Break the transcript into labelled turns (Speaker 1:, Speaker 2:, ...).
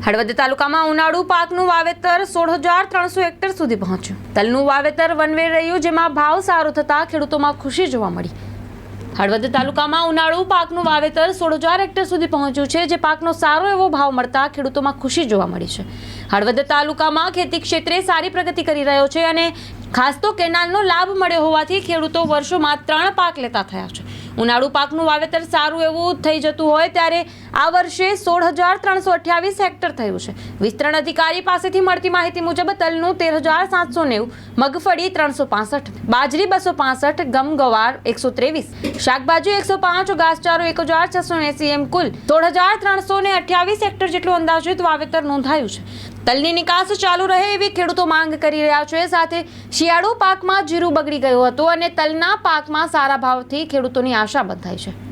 Speaker 1: હળવદ તાલુકામાં ઉનાળુ પાકનું વાવેતર 16,300 હેક્ટર સુધી પહોંચ્યું। તલનું વાવેતર વનવેર રહ્યું, જેમાં ભાવ સારો થતા ખેડૂતોમાં ખુશી જોવા મળી। હળવદ તાલુકામાં ઉનાળુ પાકનું વાવેતર 16,000 હેક્ટર સુધી પહોંચ્યું છે, જે પાકનો સારો એવો ભાવ મળતા ખેડૂતોમાં ખુશી જોવા મળી છે। હળવદ તાલુકામાં ખેતી ક્ષેત્રે સારી પ્રગતિ કરી રહ્યો છે અને ખાસ તો કેનાલનો લાભ મળ્યો હોવાથી ખેડૂતો વર્ષોમાં 3 પાક લેતા થયા છે। ઉનાળુ પાકનું વાવેતર સારું એવું થઈ જતું હોય ત્યારે આ વર્ષે 16,328 હેક્ટર થયું છે। વિસ્તરણ અધિકારી પાસેથી મળતી માહિતી મુજબ તલનું 13,790, મગફળી 365, બાજરી 265, ગમ ગવાર 123, શાકભાજી 105, ઘાસચારો 1,680 એમ કુલ 16,328 હેક્ટર જેટલું અંદાજિત વાવેતર નોંધાયું છે। તલની નિકાસ ચાલુ રહે એવી ખેડૂતો માંગ કરી રહ્યા છે। સાથે શિયાળુ પાકમાં જીરું બગડી ગયું હતું અને તલના પાકમાં સારા ભાવથી ખેડૂતોની આશા બંધાઈ છે।